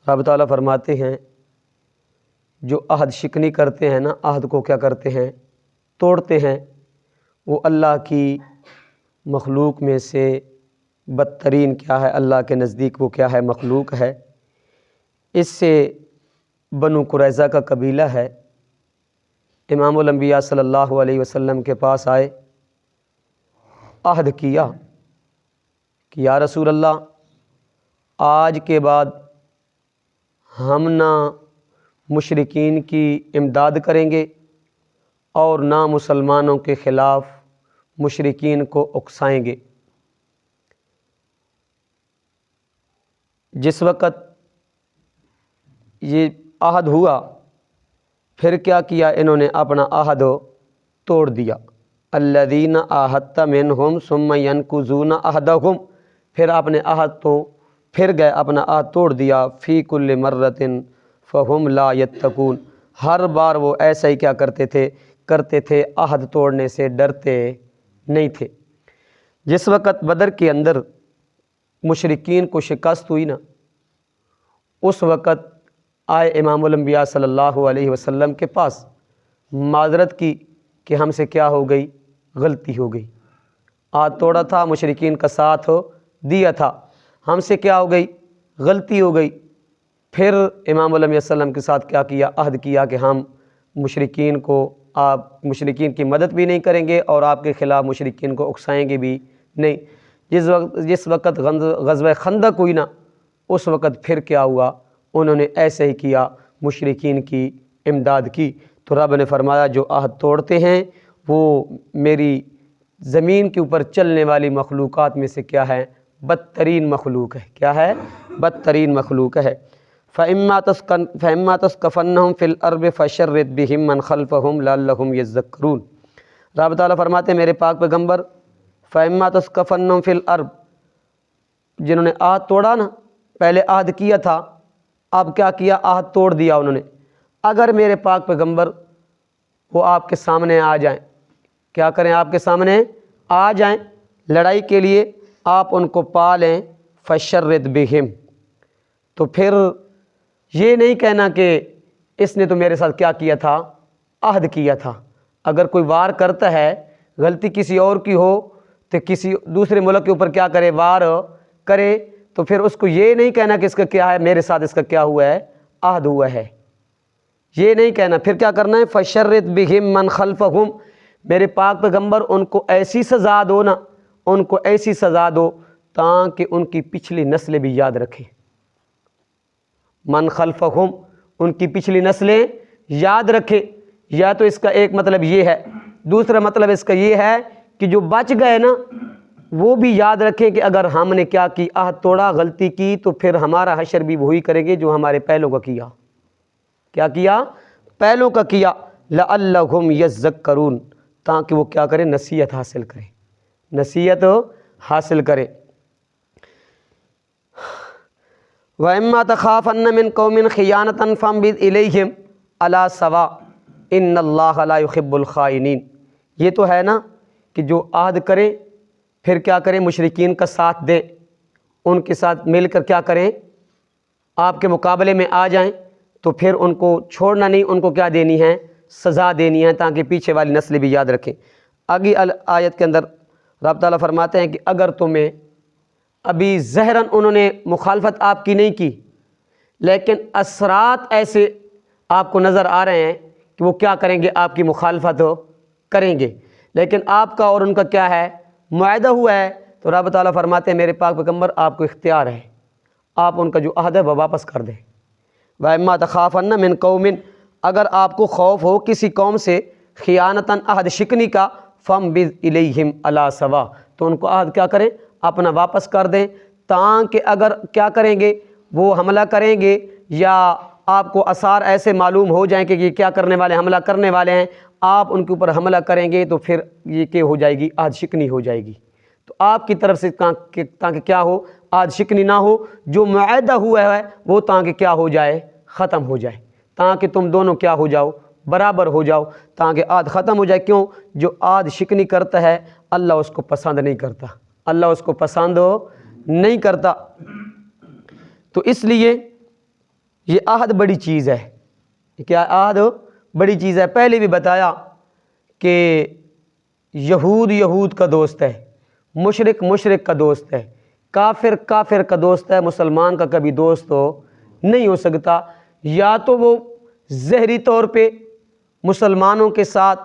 رب تعالیٰ فرماتے ہیں جو عہد شکنی کرتے ہیں نا، عہد کو کیا کرتے ہیں؟ توڑتے ہیں، وہ اللہ کی مخلوق میں سے بدترین کیا ہے؟ اللہ کے نزدیک وہ کیا ہے؟ مخلوق ہے۔ اس سے بنو قریظہ کا قبیلہ ہے، امام الانبیاء صلی اللہ علیہ وسلم کے پاس آئے، عہد کیا کہ یا رسول اللہ، آج کے بعد ہم نہ مشرکین کی امداد کریں گے اور نہ مسلمانوں کے خلاف مشرکین کو اکسائیں گے۔ جس وقت یہ عہد ہوا، پھر کیا کیا انہوں نے؟ اپنا عہد توڑ دیا۔ الذین عاہدت منہم ثم ینقضون عہدہم، پھر اپنے عہد تو پھر گئے اپنا عہد توڑ دیا۔ فی کل مرۃ فہم لا یتقون، ہر بار وہ ایسا ہی کیا کرتے تھے عہد توڑنے سے ڈرتے نہیں تھے۔ جس وقت بدر کے اندر مشرکین کو شکست ہوئی نا، اس وقت آئے امام الانبیاء صلی اللہ علیہ وسلم کے پاس، معذرت کی کہ ہم سے کیا ہو گئی؟ غلطی ہو گئی، عہد توڑا تھا، مشرکین کا ساتھ دیا تھا، ہم سے کیا ہو گئی؟ غلطی ہو گئی۔ پھر امام الانبیاء صلی اللہ علیہ وسلم کے ساتھ کیا کیا؟ عہد کیا کہ ہم مشرکین کی مدد بھی نہیں کریں گے اور آپ کے خلاف مشرکین کو اکسائیں گے بھی نہیں۔ جس وقت غزوہ خندق ہوئی نا، اس وقت پھر کیا ہوا؟ انہوں نے ایسے ہی کیا، مشرکین کی امداد کی۔ تو رب نے فرمایا جو عہد توڑتے ہیں وہ میری زمین کے اوپر چلنے والی مخلوقات میں سے کیا ہے؟ بدترین مخلوق ہے۔ کیا ہے؟ بدترین مخلوق ہے۔ فَإِمَّا تَثْقَفَنَّهُمْ فِي الْأَرْضِ فَشَرِّدْ بِهِمْ مَنْ خَلْفَهُمْ لَعَلَّهُمْ يَذَّكَّرُونَ۔ رب تعالیٰ فرماتے ہیں میرے پاک پیغمبر، فَإِمَّا تَثْقَفَنَّهُمْ فِي الْأَرْضِ، جنہوں نے عہد توڑا نا، پہلے عہد کیا تھا، اب کیا کیا؟ عہد توڑ دیا انہوں نے۔ اگر میرے پاک پیغمبر وہ آپ کے سامنے آ جائیں، کیا کریں؟ آپ کے سامنے آ جائیں لڑائی کے لیے، آپ ان کو پا لیں، فَشَرِّدْ بِهِمْ، تو پھر یہ نہیں کہنا کہ اس نے تو میرے ساتھ کیا کیا تھا؟ عہد کیا تھا۔ اگر کوئی وار کرتا ہے، غلطی کسی اور کی ہو تو کسی دوسرے ملک کے اوپر کیا کرے؟ وار کرے، تو پھر اس کو یہ نہیں کہنا کہ اس کا کیا ہے؟ میرے ساتھ اس کا کیا ہوا ہے؟ عہد ہوا ہے، یہ نہیں کہنا۔ پھر کیا کرنا ہے؟ فَشَرِّدْ بِهِمْ مَنْ خَلْفَهُمْ، میرے پاک پیغمبر ان کو ایسی سزا دو نا، ان کو ایسی سزا دو تاکہ ان کی پچھلی نسلیں بھی یاد رکھیں۔ من خلفہم، ان کی پچھلی نسلیں یاد رکھیں۔ یا تو اس کا ایک مطلب یہ ہے، دوسرا مطلب اس کا یہ ہے کہ جو بچ گئے نا وہ بھی یاد رکھیں کہ اگر ہم نے کیا کی؟ عہد توڑا، غلطی کی، تو پھر ہمارا حشر بھی وہی کریں گے جو ہمارے پہلوں کا کیا۔ کیا کیا؟ پہلوں کا کیا۔ لعلہم یذکرون، تاکہ وہ کیا کریں؟ نصیحت حاصل کریں، نصیحت حاصل کریں۔ وَإِمَّا تَخَافَنَّ مِن قَوْمٍ خِيَانَةً فَانبِذْ إِلَيْهِمْ عَلَىٰ سَوَاءٍ إِنَّ اللَّهَ لَا يُحِبُّ الْخَائِنِينَ۔ یہ تو ہے نا کہ جو عہد کریں پھر کیا کریں؟ مشرکین کا ساتھ دیں، ان کے ساتھ مل کر کیا کریں؟ آپ کے مقابلے میں آ جائیں، تو پھر ان کو چھوڑنا نہیں، ان کو کیا دینی ہے؟ سزا دینی ہے، تاکہ پیچھے والی نسلیں بھی یاد رکھیں۔ آگے آیت کے اندر رب تعالیٰ فرماتے ہیں کہ اگر تمہیں ابھی ظاہراً انہوں نے مخالفت آپ کی نہیں کی، لیکن اثرات ایسے آپ کو نظر آ رہے ہیں کہ وہ کیا کریں گے؟ آپ کی مخالفت کریں گے، لیکن آپ کا اور ان کا کیا ہے؟ معاہدہ ہوا ہے۔ تو رب تعالیٰ فرماتے ہیں میرے پاک پیغمبر، آپ کو اختیار ہے، آپ ان کا جو عہد ہے وہ واپس کر دیں۔ وَإِمَّا تَخَافَنَّ مِن قَوْمٍ، اگر آپ کو خوف ہو کسی قوم سے، خیانتاً عہد شکنی کا، فَانبِذْ إِلَيْهِمْ عَلَىٰ سَوَاءٍ، تو ان کو عہد کیا کریں؟ اپنا واپس کر دیں، تاکہ اگر کیا کریں گے؟ وہ حملہ کریں گے یا آپ کو آثار ایسے معلوم ہو جائیں کہ یہ کیا کرنے والے؟ حملہ کرنے والے ہیں، آپ ان کے اوپر حملہ کریں گے تو پھر یہ کہ ہو جائے گی؟ عہد شکنی ہو جائے گی۔ تو آپ کی طرف سے تاکہ کیا ہو؟ عہد شکنی نہ ہو، جو معاہدہ ہوا ہے وہ تاکہ کیا ہو جائے؟ ختم ہو جائے، تاکہ تم دونوں کیا ہو جاؤ؟ برابر ہو جاؤ، تاکہ عہد ختم ہو جائے۔ کیوں؟ جو عہد شکنی کرتا ہے اللہ اس کو پسند نہیں کرتا، اللہ اس کو پسند نہیں کرتا۔ تو اس لیے یہ عہد بڑی چیز ہے. کیا عہد بڑی چیز ہے. پہلے بھی بتایا کہ یہود کا دوست ہے، مشرک کا دوست ہے، کافر کا دوست ہے، مسلمان کا کبھی دوست نہیں ہو سکتا. یا تو وہ ظاہری طور پہ مسلمانوں کے ساتھ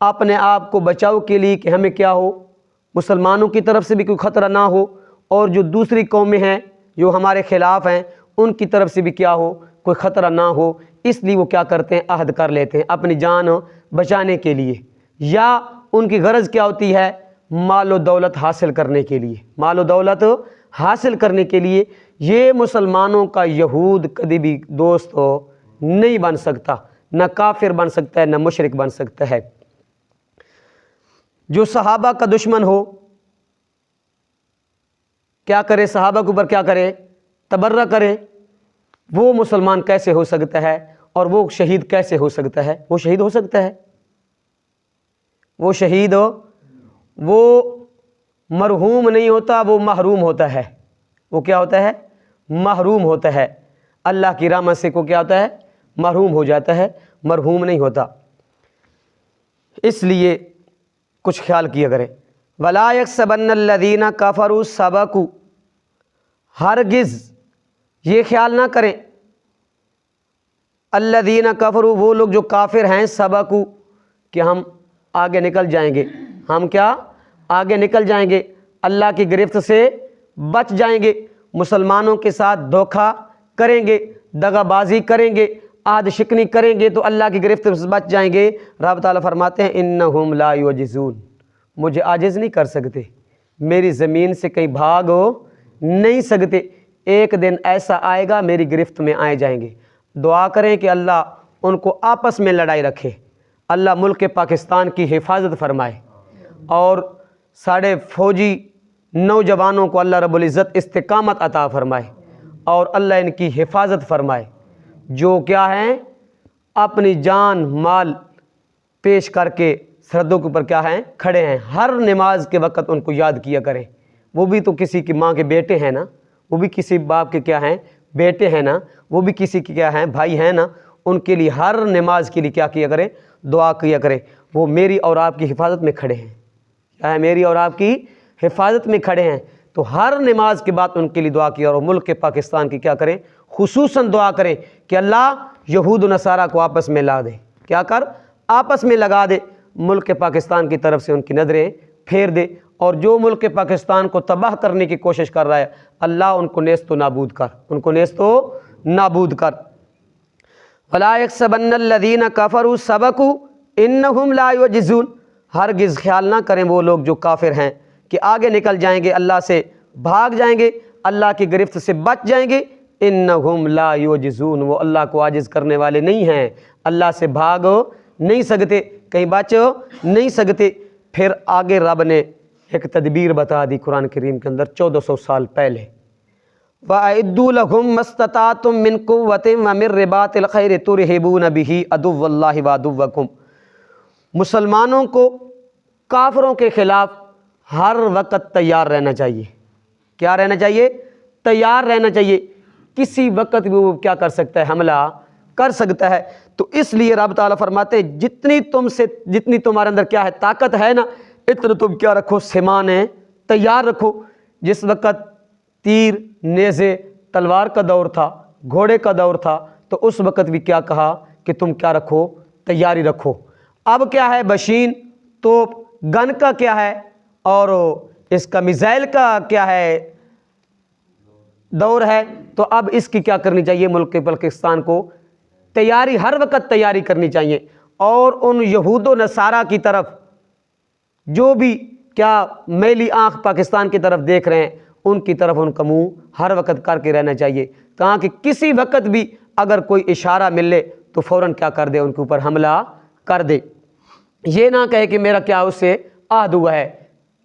اپنے آپ کو بچاؤ کے لیے کہ ہمیں کیا ہو، مسلمانوں کی طرف سے بھی کوئی خطرہ نہ ہو، اور جو دوسری قومیں ہیں جو ہمارے خلاف ہیں ان کی طرف سے بھی کیا ہو، کوئی خطرہ نہ ہو، اس لیے وہ کیا کرتے ہیں، عہد کر لیتے ہیں اپنی جان بچانے کے لیے. یا ان کی غرض کیا ہوتی ہے، مال و دولت حاصل کرنے کے لیے، مال و دولت حاصل کرنے کے لیے. یہ مسلمانوں کا یہود کبھی بھی دوست نہیں بن سکتا، نہ کافر بن سکتا ہے، نہ مشرک بن سکتا ہے. جو صحابہ کا دشمن ہو کیا کرے، صحابہ کے اوپر کیا کرے، تبرہ کرے، وہ مسلمان کیسے ہو سکتا ہے، اور وہ شہید کیسے ہو سکتا ہے؟ وہ شہید ہو سکتا ہے؟ وہ شہید وہ مرحوم نہیں ہوتا، وہ محروم ہوتا ہے. وہ کیا ہوتا ہے؟ محروم ہوتا ہے. اللہ کی رحمت سے کو کیا ہوتا ہے؟ محروم ہو جاتا ہے، مرحوم نہیں ہوتا. اس لیے کچھ خیال کیا کریں. وَلَا يَحْسَبَنَّ الَّذِينَ كَفَرُوا سَبَقُوا، ہرگز یہ خیال نہ کریں، الذین کفروا وہ لوگ جو کافر ہیں، سبقوا کہ ہم آگے نکل جائیں گے، ہم کیا آگے نکل جائیں گے، اللہ کی گرفت سے بچ جائیں گے، مسلمانوں کے ساتھ دھوکہ کریں گے، دغا بازی کریں گے، عہد شکنی کریں گے تو اللہ کی گرفت سے بچ جائیں گے. رب تعالیٰ فرماتے ہیں انہم لا یعجزون، مجھے عاجز نہیں کر سکتے، میری زمین سے کہیں بھاگ نہیں سکتے. ایک دن ایسا آئے گا میری گرفت میں آئے جائیں گے. دعا کریں کہ اللہ ان کو آپس میں لڑائی رکھے، اللہ ملک پاکستان کی حفاظت فرمائے، اور ساڑھے فوجی نوجوانوں کو اللہ رب العزت استقامت عطا فرمائے، اور اللہ ان کی حفاظت فرمائے، جو کیا ہیں اپنی جان مال پیش کر کے سرحدوں کے اوپر کیا ہیں کھڑے ہیں. ہر نماز کے وقت ان کو یاد کیا کریں. وہ بھی تو کسی کی ماں کے بیٹے ہیں نا، وہ بھی کسی باپ کے کیا ہیں بیٹے ہیں نا، وہ بھی کسی کے کیا ہیں بھائی ہیں نا. ان کے لیے ہر نماز کے لیے کیا کیا کریں، دعا کیا کریں. وہ میری اور آپ کی حفاظت میں کھڑے ہیں، کیا ہے، میری اور آپ کی حفاظت میں کھڑے ہیں. تو ہر نماز کے بعد ان کے لیے دعا کیا، اور ملک پاکستان کی کیا کریں، خصوصاً دعا کریں کہ اللہ یہود و نصارہ کو آپس میں لا دے، کیا کر آپس میں لگا دے، ملک پاکستان کی طرف سے ان کی نظریں پھیر دے. اور جو ملک پاکستان کو تباہ کرنے کی کوشش کر رہا ہے، اللہ ان کو نیست و نابود کر، ان کو نیست و نابود کر. وَلَا يَحْسَبَنَّ الَّذِينَ كَفَرُوا سَبَقُوا إِنَّهُمْ لَا يُعْجِزُونَ، ہرگز خیال نہ کریں وہ لوگ جو کافر ہیں کہ آگے نکل جائیں گے، اللہ سے بھاگ جائیں گے، اللہ کی گرفت سے بچ جائیں گے. إِنَّهُمْ لَا يُعْجِزُونَ، وہ اللہ کو عاجز کرنے والے نہیں ہیں، اللہ سے بھاگ نہیں سکتے، کہیں بچ نہیں سکتے. پھر آگے رب نے ایک تدبیر بتا دی قرآن کریم کے اندر 1400 سال پہلے. وَأَعِدُّوا لَهُم مَّا اسْتَطَعْتُم مِّن قُوَّةٍ وَمِن رِّبَاطِ الْخَيْلِ تُرْهِبُونَ بِهِ عَدُوَّ اللَّهِ وَعَدُوَّكُمْ، مسلمانوں کو کافروں کے خلاف ہر وقت تیار رہنا چاہیے. کیا رہنا چاہیے؟ تیار رہنا چاہیے. کسی وقت بھی وہ کیا کر سکتا ہے، حملہ کر سکتا ہے. تو اس لیے رب تعالیٰ فرماتے ہیں جتنی تمہارے اندر کیا ہے طاقت ہے نا، اتنا تم کیا رکھو، سمانیں تیار رکھو. جس وقت تیر نیزے تلوار کا دور تھا، گھوڑے کا دور تھا، تو اس وقت بھی کیا کہا کہ تم کیا رکھو، تیاری رکھو. اب کیا ہے، مشین توپ گن کا کیا ہے، اور اس کا میزائل کا کیا ہے دور ہے. تو اب اس کی کیا کرنی چاہیے، ملک پاکستان کو تیاری، ہر وقت تیاری کرنی چاہیے. اور ان یہود و نصارہ کی طرف جو بھی کیا میلی آنکھ پاکستان کی طرف دیکھ رہے ہیں، ان کی طرف ان کا منہ ہر وقت کر کے رہنا چاہیے، تاکہ کسی وقت بھی اگر کوئی اشارہ مل لے تو فوراً کیا کر دے، ان کے اوپر حملہ کر دے. یہ نہ کہے کہ میرا کیا اس سے عہد ہوا ہے،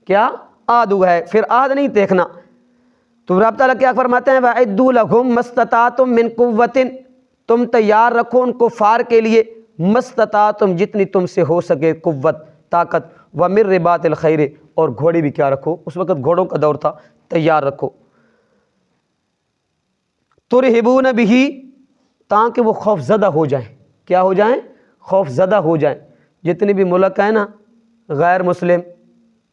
کیا عہد ہوا ہے، پھر عہد نہیں دیکھنا. تو رب تعالیٰ کیا فرماتے ہیں، وَأَعِدُّوا لَهُم مَّا اسْتَطَعْتُم مِّن قُوَّةٍ، تم تیار رکھو ان کفار کے لیے، مَّا اسْتَطَعْتُم جتنی تم سے ہو سکے قوت طاقت، وَمِن رِّبَاطِ الْخَيْلِ اور گھوڑے بھی کیا رکھو، اس وقت گھوڑوں کا دور تھا، تیار رکھو. تُرْہِبُونَ بِهِ تاکہ وہ خوف زدہ ہو جائیں. کیا ہو جائیں؟ خوف زدہ ہو جائیں. جتنے بھی ملک ہیں نا غیر مسلم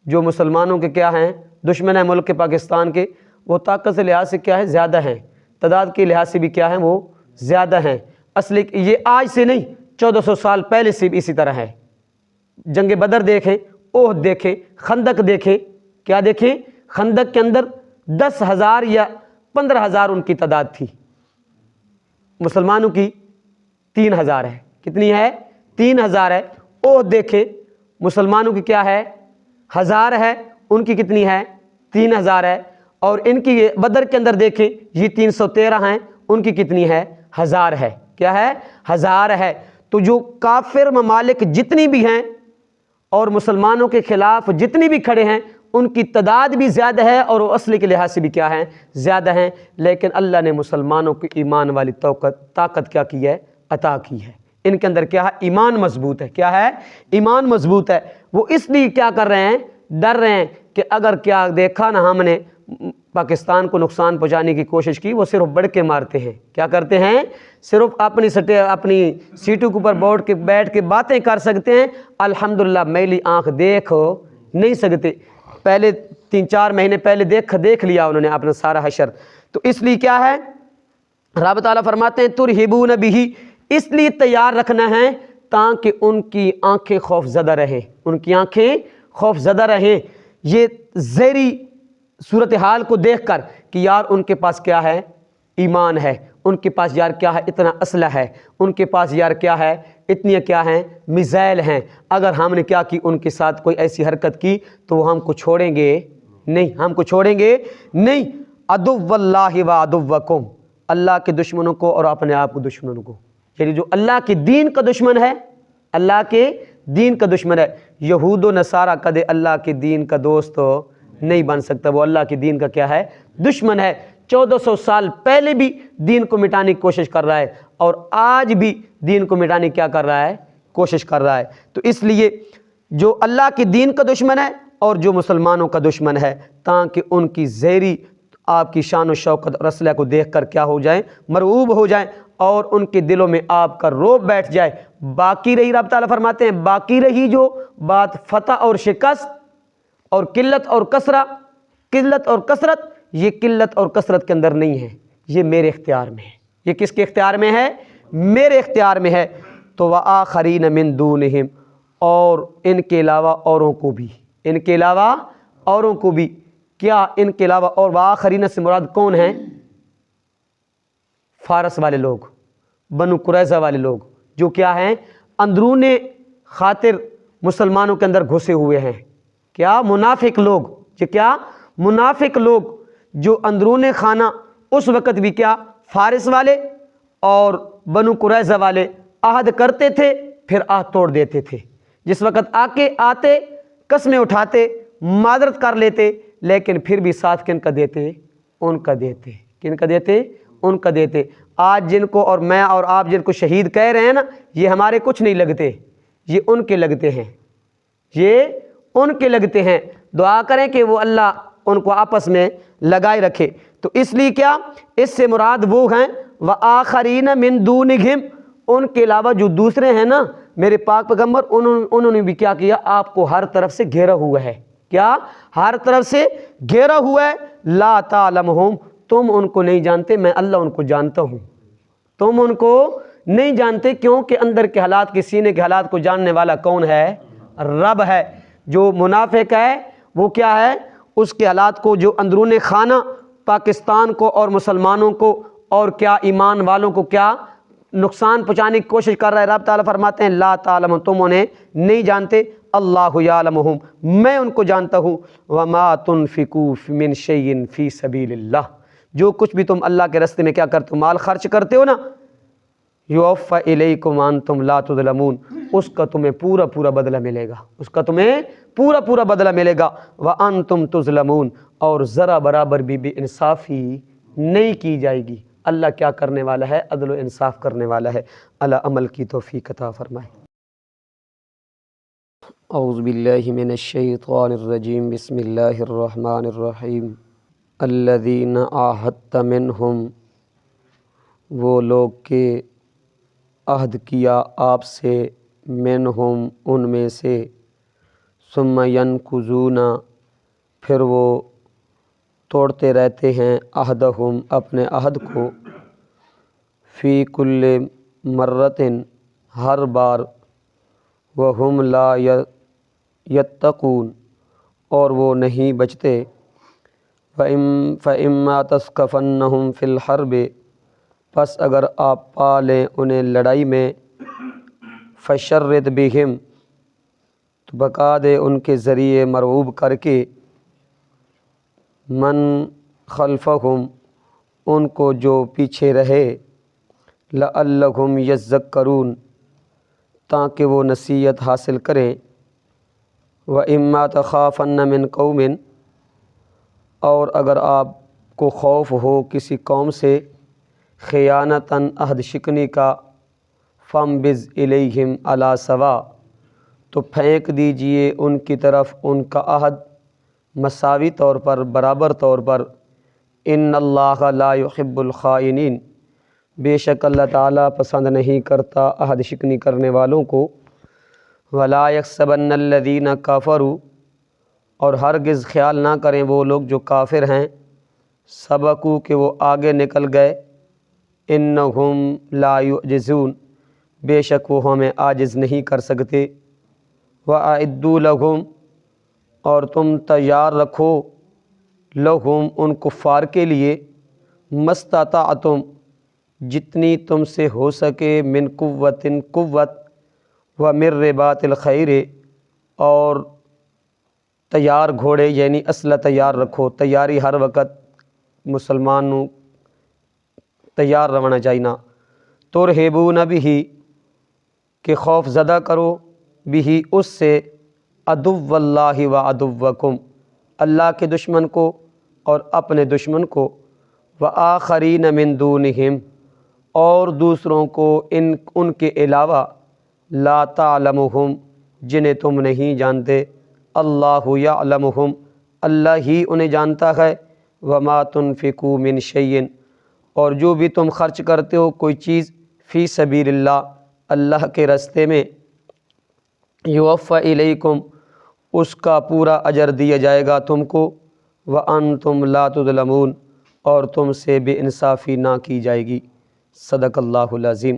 جو مسلمانوں کے کیا ہیں دشمن ہیں ملک کے پاکستان کے، وہ طاقت سے لحاظ سے کیا ہے زیادہ ہیں، تعداد کے لحاظ سے بھی کیا ہیں وہ زیادہ ہیں. اصل یہ آج سے نہیں 1400 سال پہلے سے بھی اسی طرح ہے. جنگ بدر دیکھیں، احد دیکھیں، خندق دیکھیں. کیا دیکھیں؟ خندق کے اندر 10,000 یا 15,000 ان کی تعداد تھی، مسلمانوں کی 3,000 ہے. کتنی ہے؟ 3,000 ہے. احد دیکھیں، مسلمانوں کی کیا ہے 1,000 ہے، ان کی کتنی ہے 3,000 ہے. اور ان کی بدر کے اندر دیکھیں یہ 313 ہیں، ان کی کتنی ہے 1,000 ہے. کیا ہے 1,000 ہے. تو جو کافر ممالک جتنی بھی ہیں اور مسلمانوں کے خلاف جتنی بھی کھڑے ہیں ان کی تعداد بھی زیادہ ہے اور وہ اصل کے لحاظ سے بھی کیا ہیں زیادہ ہیں. لیکن اللہ نے مسلمانوں کی ایمان والی طاقت کیا کی ہے عطا کی ہے. ان کے اندر کیا ہے ایمان مضبوط ہے. کیا ہے؟ ایمان مضبوط ہے. وہ اس لیے کیا کر رہے ہیں ڈر رہے ہیں کہ اگر کیا دیکھا نا ہم نے پاکستان کو نقصان پہنچانے کی کوشش کی، وہ صرف بڑھ کے مارتے ہیں. کیا کرتے ہیں؟ صرف اپنی سیٹوں کے اوپر بیٹھ کے باتیں کر سکتے ہیں، الحمدللہ میلی آنکھ دیکھ نہیں سکتے. پہلے 3-4 مہینے پہلے دیکھ لیا انہوں نے اپنا سارا حشر. تو اس لیے کیا ہے رب تعالیٰ فرماتے ہیں ترہبون بہ، اس لیے تیار رکھنا ہے تاکہ ان کی آنکھیں خوف زدہ رہیں. ان کی آنکھیں خوف زدہ رہیں یہ ظاہری صورتحال کو دیکھ کر کہ یار ان کے پاس کیا ہے ایمان ہے، ان کے پاس یار کیا ہے اتنا اسلحہ ہے، ان کے پاس یار کیا ہے اتنی کیا ہیں میزائل ہیں. اگر ہم نے کیا کی ان کے ساتھ کوئی ایسی حرکت کی تو وہ ہم کو چھوڑیں گے نہیں، ہم کو چھوڑیں گے نہیں. عدو اللہ و عدوکم، اللہ کے دشمنوں کو اور اپنے آپ کو دشمنوں کو، یعنی جو اللہ کے دین کا دشمن ہے، اللہ کے دین کا دشمن ہے. یہود و نصارہ کدے اللہ کے دین کا دوست نہیں بن سکتا، وہ اللہ کے دین کا کیا ہے دشمن ہے. 1400 سال پہلے بھی دین کو مٹانے کی کوشش کر رہا ہے اور آج بھی دین کو مٹانے کی کیا کر رہا ہے کوشش کر رہا ہے. تو اس لیے جو اللہ کے دین کا دشمن ہے اور جو مسلمانوں کا دشمن ہے، تاکہ ان کی ظاہری آپ کی شان و شوکت اور اسلحہ کو دیکھ کر کیا ہو جائیں مرعوب ہو جائیں اور ان کے دلوں میں آپ کا رعب بیٹھ جائے. باقی رہی رب تعالیٰ فرماتے ہیں باقی رہی جو بات فتح اور شکست اور قلت اور کثرت، یہ قلت اور کثرت کے اندر نہیں ہے، یہ میرے اختیار میں ہے. یہ کس کے اختیار میں ہے؟ میرے اختیار میں ہے. تو وآخرین من دونہم، اور ان کے علاوہ اوروں کو بھی، ان کے علاوہ اوروں کو بھی. کیا ان کے علاوہ اور وآخرین سے مراد کون ہیں؟ فارس والے لوگ، بنو قریظہ والے لوگ، جو کیا ہیں اندرون خاطر مسلمانوں کے اندر گھسے ہوئے ہیں. کیا منافق لوگ، یہ کیا منافق لوگ جو اندرون خانہ اس وقت بھی کیا فارس والے اور بنو قریظہ والے عہد کرتے تھے پھر عہد توڑ دیتے تھے. جس وقت آتے قسمیں اٹھاتے معذرت کر لیتے، لیکن پھر بھی ساتھ کن کا دیتے؟ ان کا دیتے. کن کا دیتے؟ ان کا دیتے. آج جن کو اور میں اور آپ جن کو شہید کہہ رہے ہیں نا، یہ ہمارے کچھ نہیں لگتے، یہ ان کے لگتے ہیں، یہ ان کے لگتے ہیں. دعا کریں کہ وہ اللہ ان کو آپس میں لگائے رکھے. تو اس لیے کیا اس سے مراد وہ ہیں وآخرین من دونہم، ان کے علاوہ جو دوسرے ہیں نا میرے پاک پیغمبر، انہوں نے بھی کیا کیا آپ کو ہر طرف سے گھیرا ہوا ہے. کیا ہر طرف سے گھیرا ہوا ہے. لا تعلمہم، تم ان کو نہیں جانتے، میں اللہ ان کو جانتا ہوں. تم ان کو نہیں جانتے کیونکہ اندر کے حالات کے سینے کے حالات کو جاننے والا کون ہے؟ رب ہے. جو منافق ہے وہ کیا ہے اس کے حالات کو، جو اندرون خانہ پاکستان کو اور مسلمانوں کو اور کیا ایمان والوں کو کیا نقصان پہنچانے کی کوشش کر رہا ہے. رب تعالیٰ فرماتے ہیں لا تعلم، تم انہیں نہیں جانتے، اللہ یعلمہم، میں ان کو جانتا ہوں. وما تنفقوا من شیء فی سبیل اللہ، جو کچھ بھی تم اللہ کے راستے میں کیا کرتے ہو مال خرچ کرتے ہو نا، یوفی الیکم وانتم لا تظلمون، اس کا تمہیں پورا پورا بدلہ ملے گا، اس کا تمہیں پورا پورا بدلہ ملے گا. وانتم تظلمون، اور ذرا برابر بھی بے انصافی نہیں کی جائے گی. اللہ کیا کرنے والا ہے؟ عدل و انصاف کرنے والا ہے. اللہ عمل کی توفیق عطا فرمائے. اعوذ باللہ من الشیطان الرجیم، بسم اللہ الرحمن الرحیم. الذین عاہدت منہم وہ لوگ کہ عہد کیا آپ سے منہم ان میں سے ثم ینقضون پھر وہ توڑتے رہتے ہیں عہدہم اپنے عہد کو فی کل مرتن ہر بار وہم لا یتقون اور وہ نہیں بچتے فَإِمَّا تَثْقَفَنَّهُمْ فِي الْحَرْبِ پس اگر آپ پا لیں انہیں لڑائی میں فَشَرِّدْ بِهِمْ تو بکا دے ان کے ذریعے مرعوب کر کے من خلفہم ان کو جو پیچھے رہے لعلہم یذکرون تاکہ وہ نصیحت حاصل کریں وَإِمَّا تَخَافَنَّ مِن قَوْمٍ اور اگر آپ کو خوف ہو کسی قوم سے خیانتاً عہد شکنی کا فَانبِذْ إِلَيْهِمْ عَلَى سَوَاءٍ تو پھینک دیجئے ان کی طرف ان کا عہد مساوی طور پر برابر طور پر ان اللہ لا يحب الخائنین بے شک اللہ تعالیٰ پسند نہیں کرتا عہد شکنی کرنے والوں کو وَلَا يَحْسَبَنَّ الَّذِينَ كَفَرُوا اور ہرگز خیال نہ کریں وہ لوگ جو کافر ہیں سبقوا کہ وہ آگے نکل گئے انہم لا یعجزون بے شک وہ ہمیں عاجز نہیں کر سکتے وَأَعِدُّوا لَهُمْ اور تم تیار رکھو لہم ان کفار کے لیے مستطعتم جتنی تم سے ہو سکے من قوت ومن رباط الخیر اور تیار گھوڑے یعنی اسلحہ تیار رکھو تیاری ہر وقت مسلمانوں تیار رہنا چاہیے ترہبون بھی کہ خوف زدہ کرو بھی اس سے عدو اللہ و عدوکم اللہ کے دشمن کو اور اپنے دشمن کو وآخرین من دونہم اور دوسروں کو ان کے علاوہ لا تعلمہم جنہیں تم نہیں جانتے اللہ یعلمہم اللہ ہی انہیں جانتا ہے وما تنفقوا من شیء اور جو بھی تم خرچ کرتے ہو کوئی چیز فی سبیل اللہ کے راستے میں یوفی الیکم اس کا پورا اجر دیا جائے گا تم کو وانتم لا تظلمون اور تم سے بے انصافی نہ کی جائے گی صدق اللہ العظیم۔